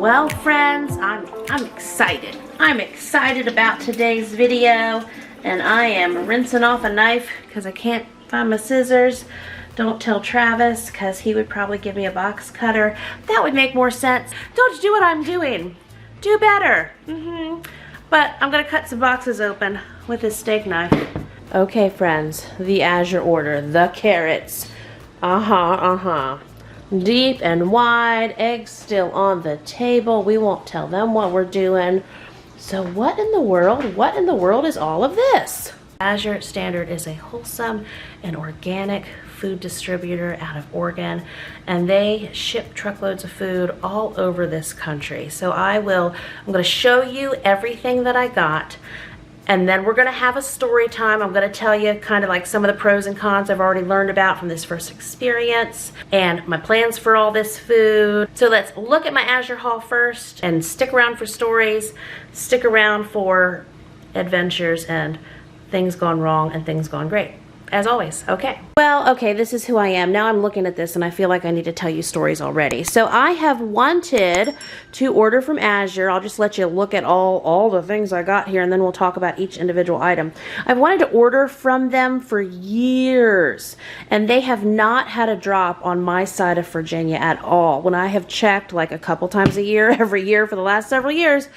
Well, friends, I'm excited. I'm excited about today's video, and I am rinsing off a knife because I can't find my scissors. Don't tell Travis, because he would probably give me a box cutter. That would make more sense. Don't do what I'm doing. Do better. But I'm gonna cut some boxes open with this steak knife. Okay, friends, the Azure order, the carrots. Deep and wide, eggs still on the table. We won't tell them what we're doing. So what in the world is all of this? Azure Standard is a wholesome and organic food distributor out of Oregon, and they ship truckloads of food all over this country. So I'm gonna show you everything that I got, and then we're gonna have a story time. I'm gonna tell you kind of like some of the pros and cons I've already learned about from this first experience and my plans for all this food. So let's look at my Azure haul first and stick around for stories, stick around for adventures and things gone wrong and things gone great. As always, okay. Well, okay, this is who I am. Now I'm looking at this and I feel like I need to tell you stories already. So I have wanted to order from Azure. I'll just let you look at all the things I got here, and then we'll talk about each individual item. I've wanted to order from them for years, and they have not had a drop on my side of Virginia at all. When I have checked like a couple times a year, every year for the last several years,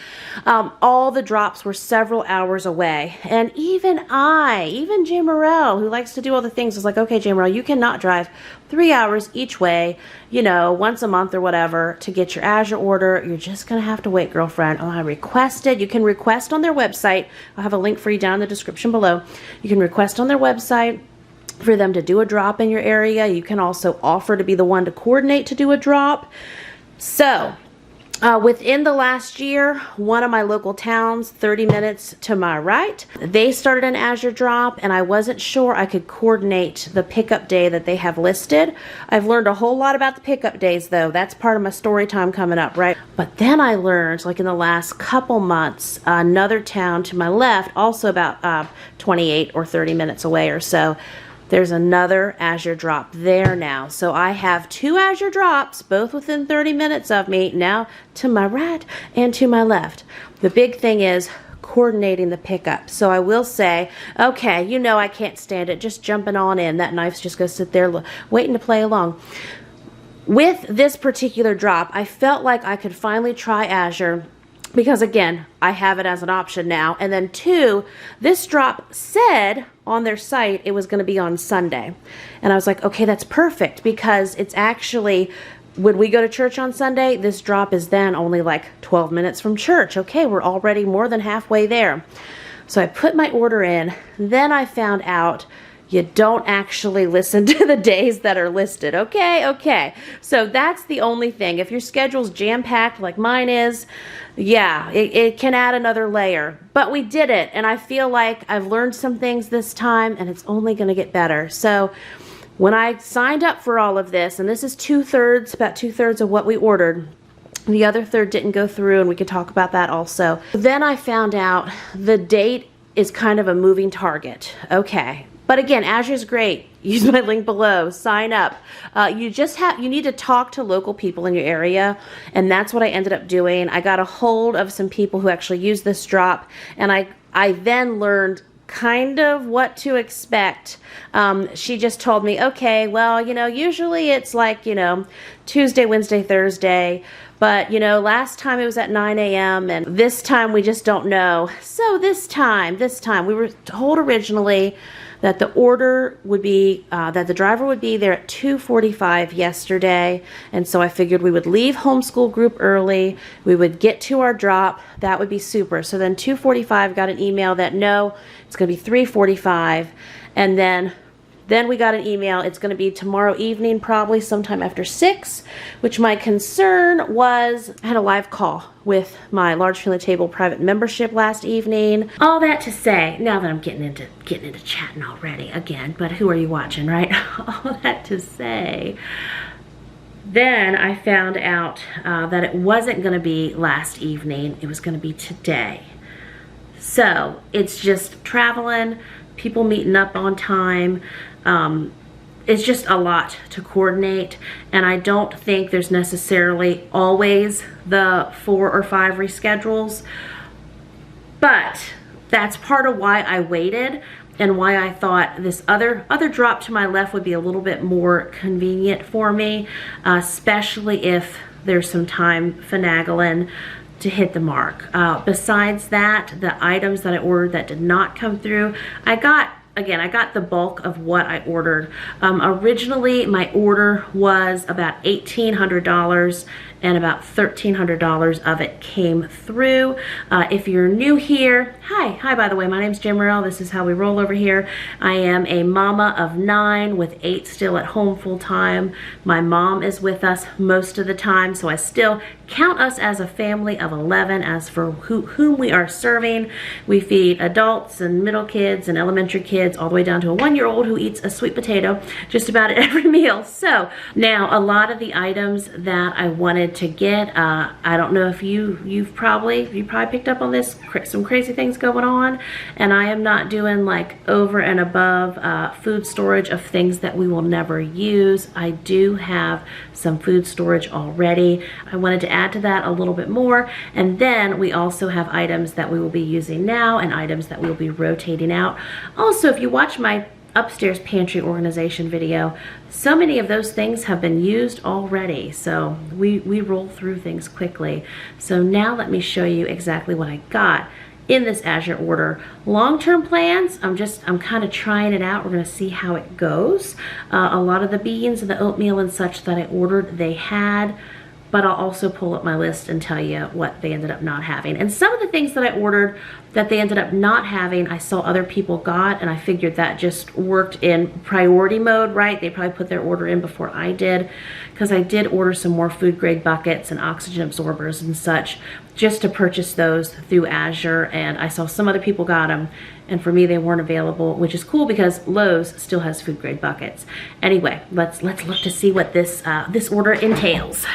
all the drops were several hours away. And even Jim Morrell, who likes to do all the things, is like, okay, Jim Morrell, you cannot drive 3 hours each way, you know, once a month or whatever to get your Azure order. You're just gonna have to wait, girlfriend. Oh, I requested. You can request on their website. I'll have a link for you down in the description below. You can request on their website for them to do a drop in your area. You can also offer to be the one to coordinate to do a drop. So within the last year, one of my local towns, 30 minutes to my right, they started an Azure drop, and I wasn't sure I could coordinate the pickup day that they have listed. I've learned a whole lot about the pickup days, though. That's part of my story time coming up, right? But then I learned, like in the last couple months, another town to my left, also about 28 or 30 minutes away or so, there's another Azure drop there now. So I have 2 Azure drops, both within 30 minutes of me, now to my right and to my left. The big thing is coordinating the pickup. So I will say, okay, you know I can't stand it, just jumping on in. That knife's just gonna sit there waiting to play along. With this particular drop, I felt like I could finally try Azure, because again, I have it as an option now. And then 2, this drop said on their site it was going to be on Sunday. And I was like, okay, that's perfect, because it's actually, when we go to church on Sunday, this drop is then only like 12 minutes from church. Okay, we're already more than halfway there. So I put my order in. Then I found out you don't actually listen to the days that are listed. Okay. So that's the only thing. If your schedule's jam-packed like mine is, yeah, it can add another layer. But we did it, and I feel like I've learned some things this time, and it's only going to get better. So when I signed up for all of this, and this is about two-thirds of what we ordered, the other third didn't go through, and we could talk about that also. Then I found out the date is kind of a moving target. Okay. But again, Azure's great. Use my link below. Sign up. You need to talk to local people in your area, and that's what I ended up doing. I got a hold of some people who actually use this drop, and I then learned kind of what to expect. She just told me, okay, well, you know, usually it's like, you know, Tuesday, Wednesday, Thursday, but you know, last time it was at 9 a.m. and this time we just don't know. So this time we were told originally that the order would be, that the driver would be there at 2:45 yesterday. And so I figured we would leave homeschool group early. We would get to our drop. That would be super. So then 2:45 got an email that no, it's going to be 3:45. And then we got an email, it's going to be tomorrow evening, probably sometime after 6, which my concern was, I had a live call with my Large Family Table private membership last evening. All that to say, now that I'm getting into chatting already again, but who are you watching, right? All that to say, then I found out that it wasn't going to be last evening, it was going to be today. So it's just traveling, people meeting up on time. it's just a lot to coordinate, and I don't think there's necessarily always the 4 or 5 reschedules, but that's part of why I waited and why I thought this other drop to my left would be a little bit more convenient for me, especially if there's some time finagling to hit the mark. Besides that, the items that I ordered that did not come through, I got the bulk of what I ordered. Originally, my order was about $1,800 and about $1,300 of it came through. If you're new here, hi by the way, my name's Jimerelle. This is how we roll over here. I am a mama of 9 with 8 still at home full time. My mom is with us most of the time, so I still count us as a family of 11 as for whom we are serving. We feed adults and middle kids and elementary kids all the way down to a 1-year-old who eats a sweet potato just about at every meal. So now a lot of the items that I wanted to get, I don't know if you probably picked up on this, some crazy things going on, and I am not doing like over and above food storage of things that we will never use. I do have some food storage already. I wanted to add to that a little bit more, and then we also have items that we will be using now and items that we will be rotating out. Also, if you watch my upstairs pantry organization video, so many of those things have been used already, so we roll through things quickly. So now let me show you exactly what I got in this Azure order. Long-term plans, I'm kind of trying it out. We're going to see how it goes. A lot of the beans and the oatmeal and such that I ordered, they had, but I'll also pull up my list and tell you what they ended up not having. And some of the things that I ordered that they ended up not having, I saw other people got, and I figured that just worked in priority mode, right? They probably put their order in before I did, because I did order some more food grade buckets and oxygen absorbers and such just to purchase those through Azure, and I saw some other people got them, and for me they weren't available, which is cool because Lowe's still has food grade buckets. Anyway, let's look to see what this order entails.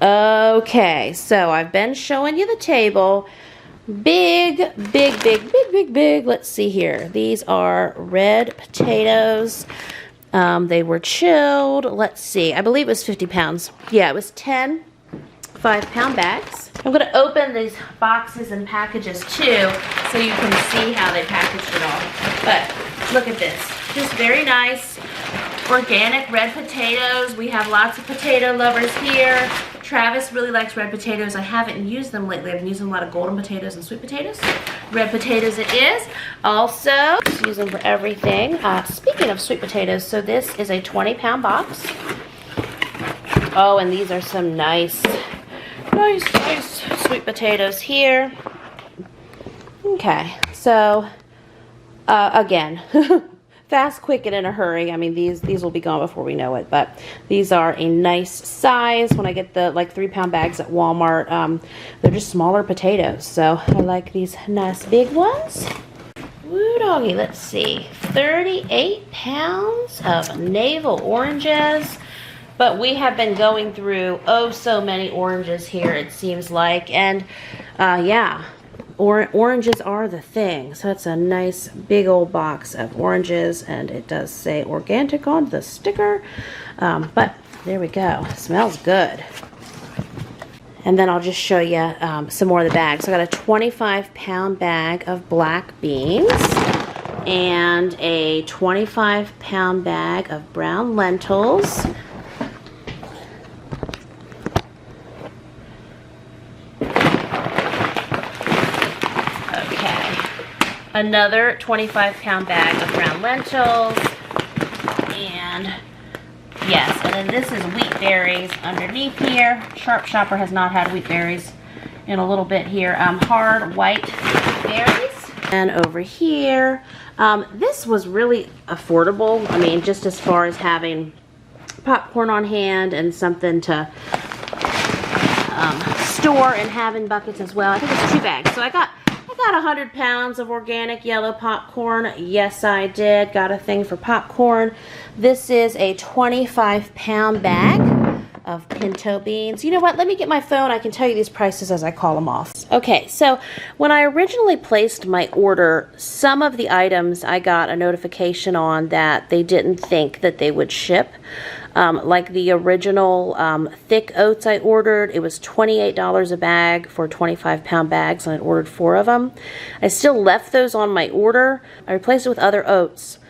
Okay, so I've been showing you the table. Big. Let's see here. These are red potatoes. They were chilled. Let's see. I believe it was 50 pounds. Yeah, it was 10 5-pound bags. I'm going to open these boxes and packages too so you can see how they packaged it all. But look at this. Just very nice organic red potatoes. We have lots of potato lovers here. Travis really likes red potatoes. I haven't used them lately. I've been using a lot of golden potatoes and sweet potatoes. Red potatoes it is. Also, just use them for everything. Speaking of sweet potatoes, so this is a 20-pound box. Oh, and these are some nice sweet potatoes here. Okay, so again, fast, quick, and in a hurry. I mean, these will be gone before we know it, but these are a nice size. When I get the like 3-pound bags at Walmart, they're just smaller potatoes, so I like these nice big ones. Woo doggy, let's see, 38 pounds of Navel Oranges. But we have been going through so many oranges here, it seems like, and yeah, oranges are the thing. So it's a nice big old box of oranges, and it does say organic on the sticker, but there we go. Smells good. And then I'll just show you some more of the bags. So I got a 25-pound bag of black beans and a 25-pound bag of brown lentils. Another 25-pound bag of brown lentils, and yes, and then this is wheat berries underneath here. Sharp Shopper has not had wheat berries in a little bit here. Hard white berries. And over here, this was really affordable. I mean, just as far as having popcorn on hand and something to store and have in buckets as well. I think it's 2 bags. So I got 100 pounds of organic yellow popcorn. Yes, I did. Got a thing for popcorn. This is a 25-pound bag of pinto beans. You know what? Let me get my phone. I can tell you these prices as I call them off. Okay, so when I originally placed my order, some of the items I got a notification on that they didn't think that they would ship. Like the original thick oats I ordered, it was $28 a bag for 25-pound bags, and I ordered 4 of them. I still left those on my order. I replaced it with other oats,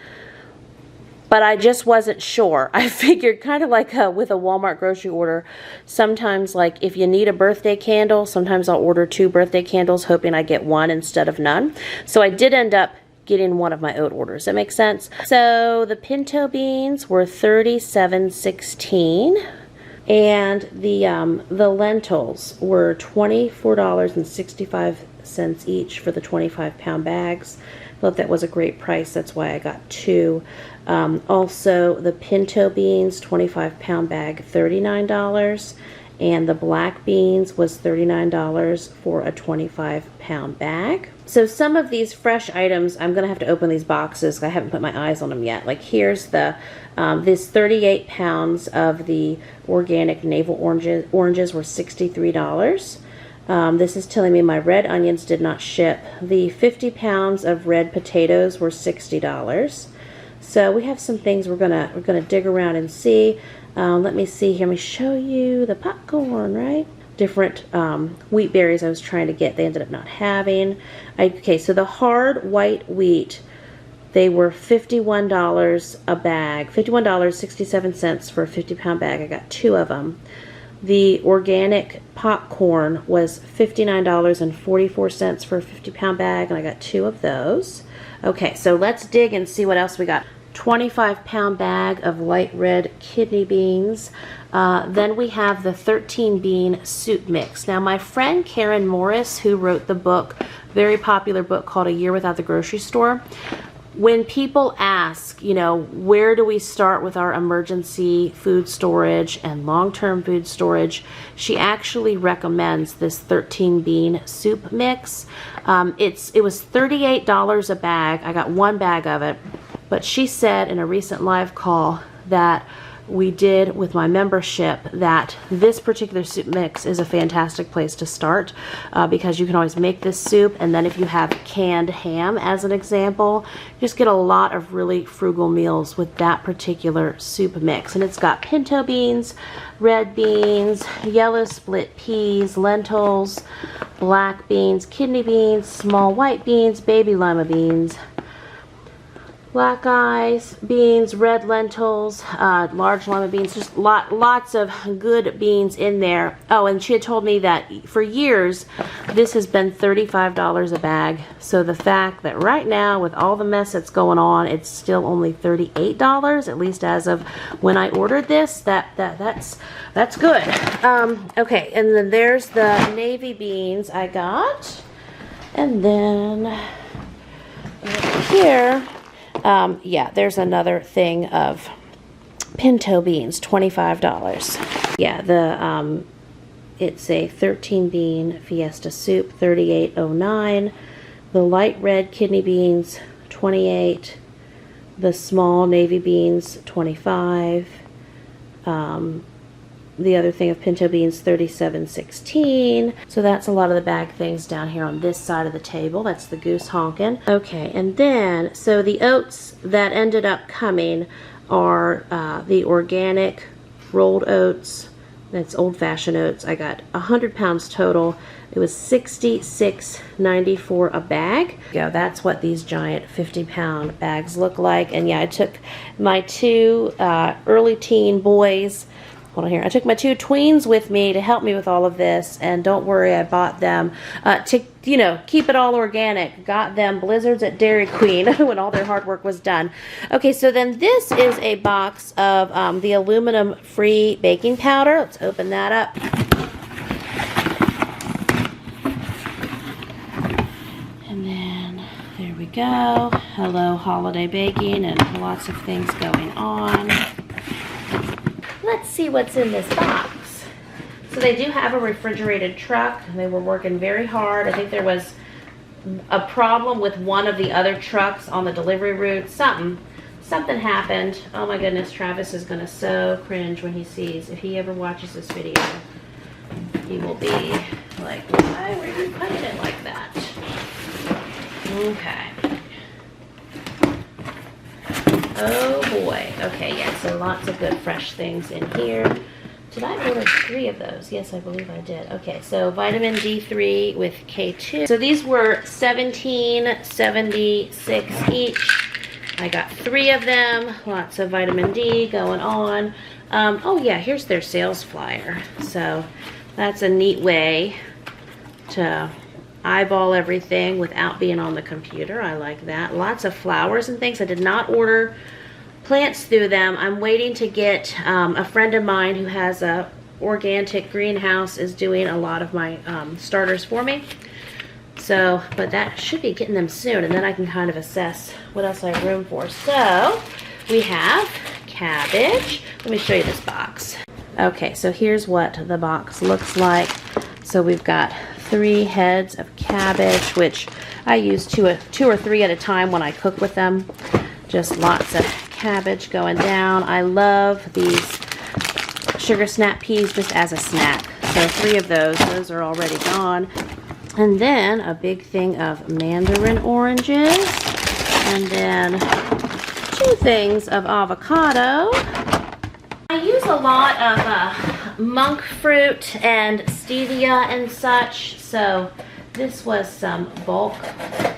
but I just wasn't sure. I figured kind of like with a Walmart grocery order, sometimes like if you need a birthday candle, sometimes I'll order 2 birthday candles hoping I get 1 instead of none. So I did end up getting one of my oat orders. That makes sense? So the pinto beans were $37.16, and the lentils were $24.65 each for the 25-pound bags. Thought that was a great price. That's why I got 2. Also, the pinto beans, 25-pound bag, $39. And the black beans was $39 for a 25-pound bag. So some of these fresh items, I'm going to have to open these boxes. I haven't put my eyes on them yet. Like here's the this 38 pounds of the organic navel oranges were $63. This is telling me my red onions did not ship. The 50 pounds of red potatoes were $60. So we have some things we're gonna dig around and see. Let me see here. Let me show you the popcorn, right? Different wheat berries I was trying to get. They ended up not having. Okay, so the hard white wheat, they were $51 a bag. $51.67 for a 50-pound bag. I got 2 of them. The organic popcorn was $59.44 for a 50-pound bag, and I got 2 of those. Okay, so let's dig and see what else we got. 25-pound bag of light red kidney beans. Then we have the 13-bean soup mix. Now, my friend Karen Morris, who wrote the book, very popular book called A Year Without the Grocery Store, when people ask, you know, where do we start with our emergency food storage and long-term food storage, she actually recommends this 13-bean soup mix. It was $38 a bag. I got 1 bag of it. But she said in a recent live call that we did with my membership that this particular soup mix is a fantastic place to start because you can always make this soup, and then if you have canned ham as an example, just get a lot of really frugal meals with that particular soup mix. And it's got pinto beans, red beans, yellow split peas, lentils, black beans, kidney beans, small white beans, baby lima beans, black eyes, beans, red lentils, large lima beans, just lots of good beans in there. Oh, and she had told me that for years this has been $35 a bag. So the fact that right now with all the mess that's going on, it's still only $38, at least as of when I ordered this, that's good. Okay, and then there's the navy beans I got. And then right here, yeah, there's another thing of pinto beans, $25. Yeah, it's a 13-bean fiesta soup, $38.09. The light red kidney beans, $28. The small navy beans, $25. The other thing of pinto beans, $37.16. So that's a lot of the bag things down here on this side of the table. That's the goose honkin'. Okay, and then, so the oats that ended up coming are the organic rolled oats. That's old-fashioned oats. I got 100 pounds total. It was $66.94 a bag. Yeah, that's what these giant 50-pound bags look like. And yeah, I took my 2 early teen boys. Hold on here. I took my 2 tweens with me to help me with all of this, and don't worry, I bought them to, you know, keep it all organic. Got them blizzards at Dairy Queen when all their hard work was done. Okay, so then this is a box of the aluminum-free baking powder. Let's open that up. And then there we go. Hello, holiday baking, and lots of things going on. Let's see what's in this box. So they do have a refrigerated truck. They were working very hard. I think there was a problem with one of the other trucks on the delivery route, something. something happened. Oh my goodness, Travis is gonna so cringe when he sees, if he ever watches this video, he will be like, why were you cutting it like that? Okay. Oh boy. Okay, yeah, so lots of good fresh things in here. Did I order 3 of those? Yes, I believe I did. Okay, so vitamin D3 with K2. So these were $17.76 each. I got 3 of them. Lots of vitamin D going on. Oh yeah, here's their sales flyer. So that's a neat way to eyeball everything without being on the computer. I like that. Lots of flowers and things. I did not order plants through them. I'm waiting to get a friend of mine who has a organic greenhouse is doing a lot of my starters for me. So, but that should be getting them soon, and then I can kind of assess what else I have room for. So we have cabbage. Let me show you this box. Okay, so here's what the box looks like. So we've got 3 heads of cabbage, which I use two or three at a time when I cook with them. Just lots of cabbage going down. I love these sugar snap peas just as a snack. So 3 of those. Those are already gone. And then a big thing of mandarin oranges. And then 2 things of avocado. I use a lot of monk fruit and stevia and such. So this was some bulk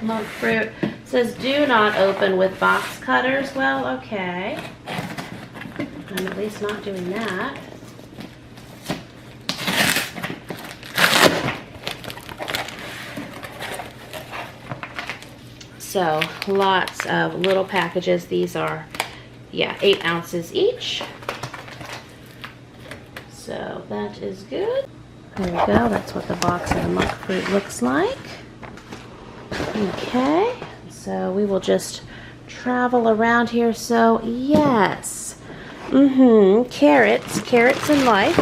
monk fruit. It says do not open with box cutters. Well, okay. I'm at least not doing that. So lots of little packages. These are, yeah, 8 ounces each. So that is good. There we go. That's what the box of the monk fruit looks like. Okay. So we will just travel around here. So yes. Carrots in life.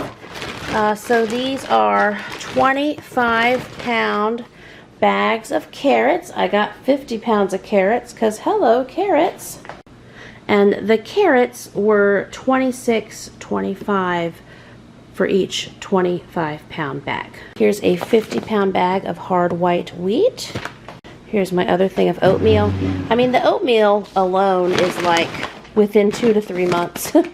So these are 25-pound bags of carrots. I got 50 pounds of carrots because hello carrots. And the carrots were $26.25 for each 25-pound bag. Here's a 50-pound bag of hard white wheat. Here's my other thing of oatmeal. I mean, the oatmeal alone is like within 2 to 3 months of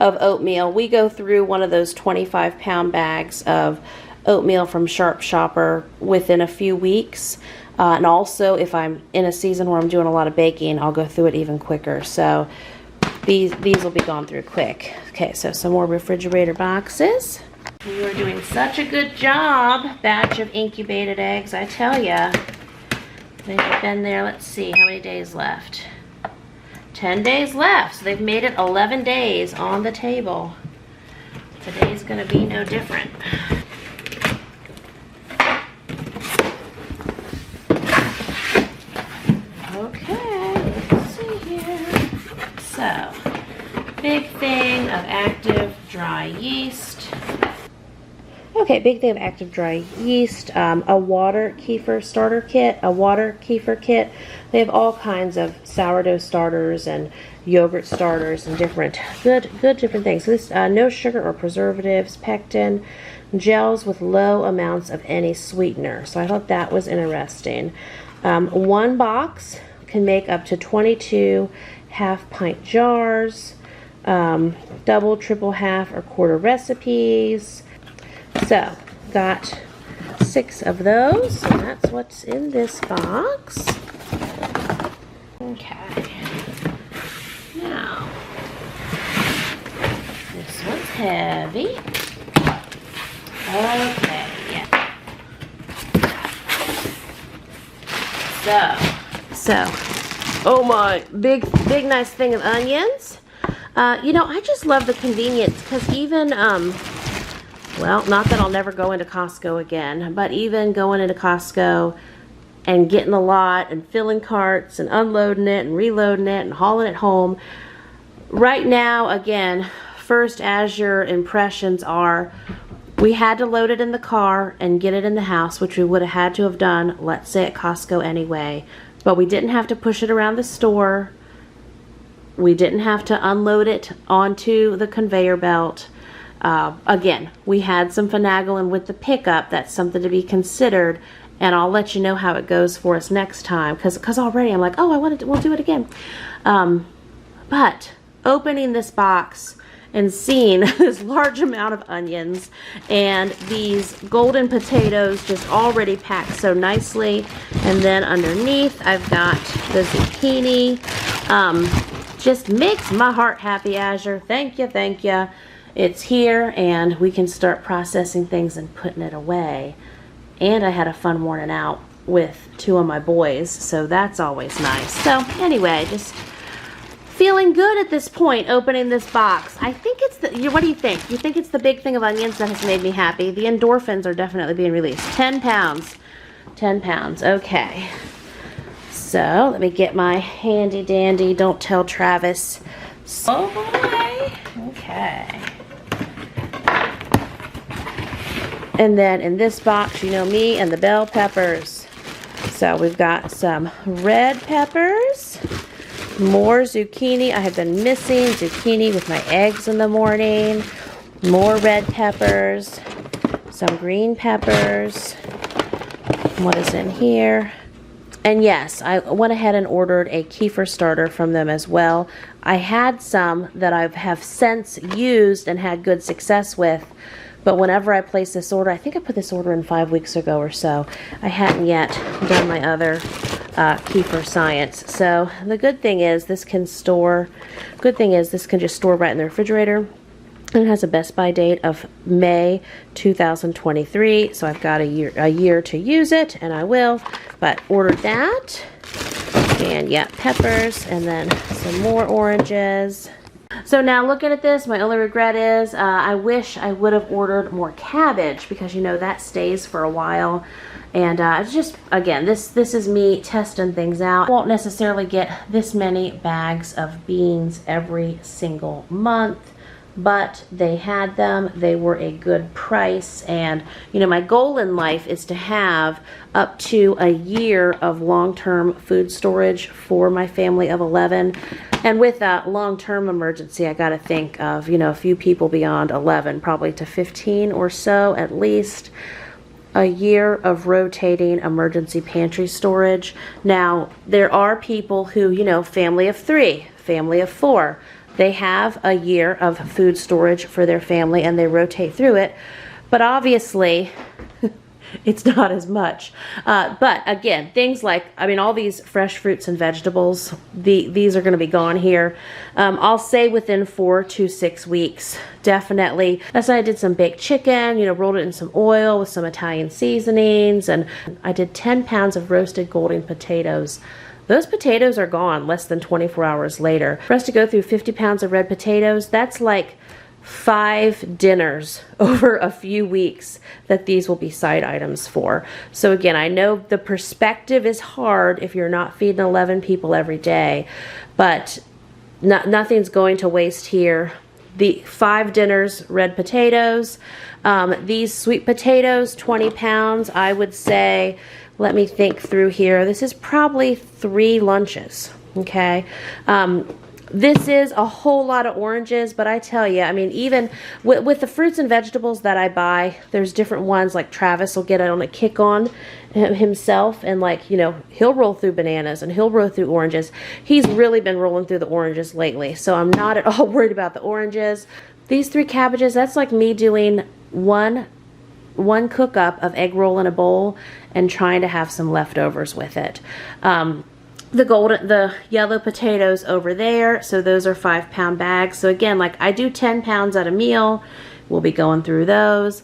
oatmeal. We go through one of those 25-pound bags of oatmeal from Sharp Shopper within a few weeks. And also, if I'm in a season where I'm doing a lot of baking, I'll go through it even quicker. So these will be gone through quick. Okay, so some more refrigerator boxes. You are doing such a good job, batch of incubated eggs, I tell ya. They've been there, let's see, how many days left? 10 days left, so they've made it 11 days on the table. Today's gonna be no different. Okay, let's see here. So, big thing of active dry yeast. Okay, big thing of active dry yeast, a water kefir starter kit, a water kefir kit. They have all kinds of sourdough starters and yogurt starters and different, good different things. So this, no sugar or preservatives, pectin, gels with low amounts of any sweetener. So I thought that was interesting. 1 box can make up to 22 half-pint jars, double, triple, half, or quarter recipes. So, got 6 of those, and that's what's in this box. Okay. Now, this one's heavy. Okay, yeah. So, oh my, big nice thing of onions. You know, I just love the convenience because even, well, not that I'll never go into Costco again, but even going into Costco and getting a lot and filling carts and unloading it and reloading it and hauling it home. Right now, again, first Azure impressions are we had to load it in the car and get it in the house, which we would have had to have done, let's say at Costco anyway, but we didn't have to push it around the store We didn't have to unload it onto the conveyor belt. Again, we had some finagling with the pickup. That's something to be considered, and I'll let you know how it goes for us next time, because already I'm like, oh, we'll do it again. But opening this box and seeing this large amount of onions and these golden potatoes just already packed so nicely, and then underneath I've got the zucchini. Just makes my heart happy, Azure. Thank you, thank you. It's here, and we can start processing things and putting it away. And I had a fun morning out with 2 of my boys, so that's always nice. So anyway, just feeling good at this point, opening this box. I think it's the, what do you think? You think it's the big thing of onions that has made me happy? The endorphins are definitely being released. 10 pounds. 10 pounds. Okay. So let me get my handy dandy Don't Tell Travis. Oh boy. Okay. And then in this box, you know me and the bell peppers. So we've got some red peppers, more zucchini. I have been missing zucchini with my eggs in the morning. More red peppers, some green peppers. What is in here? And yes, I went ahead and ordered a Kefir Starter from them as well. I had some that I have since used and had good success with, but whenever I placed this order, I think I put this order in 5 weeks ago or so, I hadn't yet done my other Kefir Science. So the good thing is this can just store right in the refrigerator. And it has a best by date of May 2023, so I've got a year to use it, and I will. But ordered that, and yeah, peppers, and then some more oranges. So now looking at this, my only regret is I wish I would have ordered more cabbage, because you know that stays for a while. And it's just, again, this is me testing things out. I won't necessarily get this many bags of beans every single month, but they had them. They were a good price, and you know, my goal in life is to have up to a year of long-term food storage for my family of 11. And with a long-term emergency, I got to think of, you know, a few people beyond 11, probably to 15 or so at least. A year of rotating emergency pantry storage. Now, there are people who, you know, family of 3, family of 4, they have a year of food storage for their family and they rotate through it. But obviously, it's not as much. But again, things like, I mean, all these fresh fruits and vegetables, these are going to be gone here. I'll say within 4 to 6 weeks, definitely. Last night I did some baked chicken, you know, rolled it in some oil with some Italian seasonings, and I did 10 pounds of roasted golden potatoes. Those potatoes are gone less than 24 hours later. For us to go through 50 pounds of red potatoes, that's like 5 dinners over a few weeks that these will be side items for. So again, I know the perspective is hard if you're not feeding 11 people every day, but nothing's going to waste here. The 5 dinners, red potatoes. These sweet potatoes, 20 pounds, I would say, let me think through here. This is probably 3 lunches, okay? This is a whole lot of oranges, but I tell you, I mean, even with the fruits and vegetables that I buy, there's different ones, like Travis will get on a kick on himself, and like, you know, he'll roll through bananas and he'll roll through oranges. He's really been rolling through the oranges lately, so I'm not at all worried about the oranges. These 3 cabbages, that's like me doing one cook up of egg roll in a bowl and trying to have some leftovers with it. The yellow potatoes over there, so those are 5-pound bags. So again, like I do 10 pounds at a meal. We'll be going through those.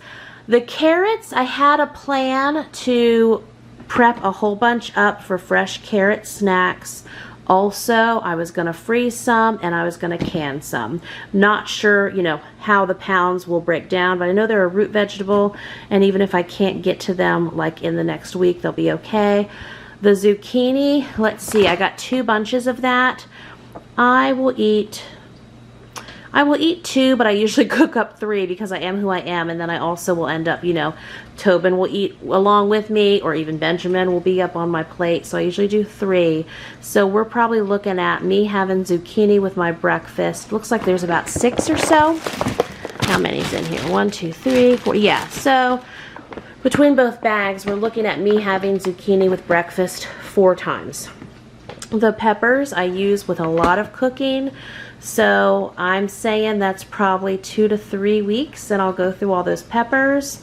The carrots, I had a plan to prep a whole bunch up for fresh carrot snacks. Also, I was going to freeze some and I was going to can some. Not sure, you know, how the pounds will break down, but I know they're a root vegetable, and even if I can't get to them like in the next week, they'll be okay. The zucchini, let's see, I got 2 bunches of that. I will eat I will eat 2, but I usually cook up 3 because I am who I am, and then I also will end up, you know, Tobin will eat along with me, or even Benjamin will be up on my plate, so I usually do 3. So we're probably looking at me having zucchini with my breakfast. Looks like there's about 6 or so. How many's in here? 1, 2, 3, 4. Yeah, so between both bags, we're looking at me having zucchini with breakfast 4 times. The peppers I use with a lot of cooking, so I'm saying that's probably 2 to 3 weeks, and I'll go through all those peppers.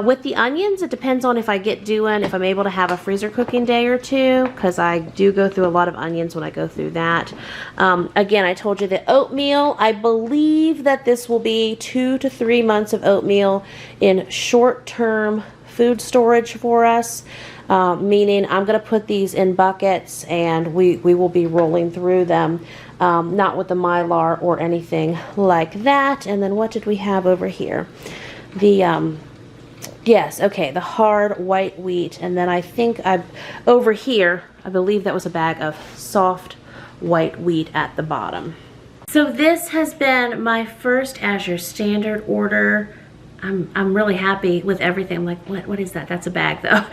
With the onions, it depends on if I'm able to have a freezer cooking day or 2, because I do go through a lot of onions when I go through that. Again, I told you the oatmeal, I believe that this will be 2 to 3 months of oatmeal in short-term food storage for us. Meaning I'm going to put these in buckets, and we will be rolling through them, not with the Mylar or anything like that. And then what did we have over here? The yes, okay, the hard white wheat. And then I think over here, I believe that was a bag of soft white wheat at the bottom. So this has been my first Azure Standard Order. I'm really happy with everything. I'm like, what is that? That's a bag though.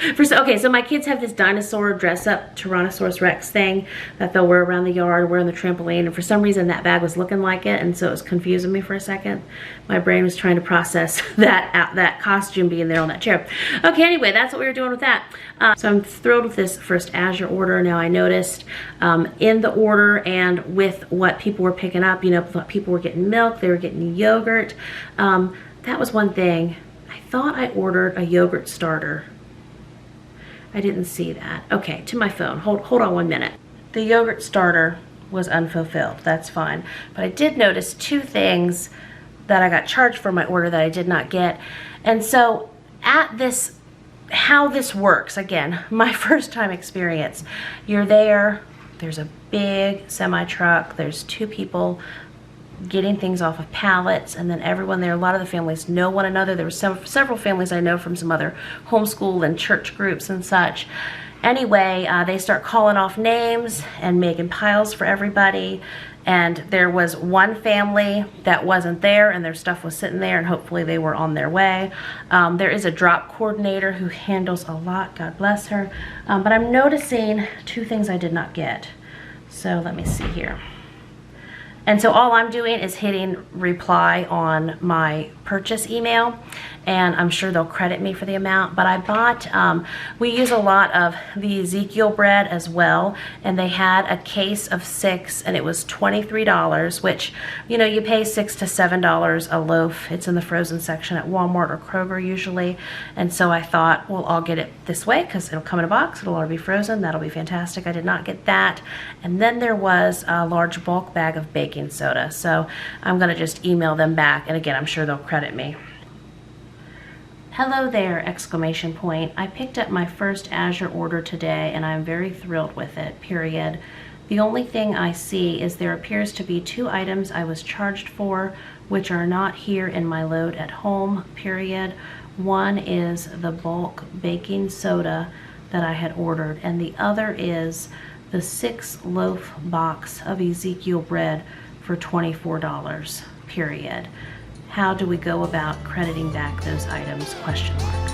Okay, so my kids have this dinosaur dress up Tyrannosaurus Rex thing that they'll wear around the yard, wear on the trampoline, and for some reason that bag was looking like it, and so it was confusing me for a second. My brain was trying to process that costume being there on that chair. Okay, anyway, that's what we were doing with that. So I'm thrilled with this first Azure order. Now I noticed in the order and with what people were picking up, you know, people were getting milk, they were getting yogurt. That was one thing. I thought I ordered a yogurt starter. I didn't see that. Okay, to my phone. Hold on 1 minute. The yogurt starter was unfulfilled. That's fine. But I did notice 2 things that I got charged for my order that I did not get. And so at this, how this works, again, my first time experience. You're there, there's a big semi truck, there's 2 people getting things off of pallets, and then everyone there, a lot of the families know one another. There were several families I know from some other homeschool and church groups and such. Anyway, they start calling off names and making piles for everybody, and there was one family that wasn't there, and their stuff was sitting there, and hopefully they were on their way. There is a drop coordinator who handles a lot, God bless her, but I'm noticing 2 things I did not get. So let me see here. And so all I'm doing is hitting reply on my purchase email, and I'm sure they'll credit me for the amount. But I bought, we use a lot of the Ezekiel bread as well, and they had a case of 6, and it was $23, which, you know, you pay $6 to $7 a loaf. It's in the frozen section at Walmart or Kroger usually. And so I thought, well, I'll get it this way because it'll come in a box, it'll already be frozen, that'll be fantastic. I did not get that. And then there was a large bulk bag of baking soda, so I'm gonna just email them back, and again, I'm sure they'll credit me. Hello there, exclamation point. I picked up my first Azure order today, and I'm very thrilled with it, period. The only thing I see is there appears to be 2 items I was charged for, which are not here in my load at home, period. One is the bulk baking soda that I had ordered, and the other is the 6 loaf box of Ezekiel bread for $24, period. How do we go about crediting back those items, question mark.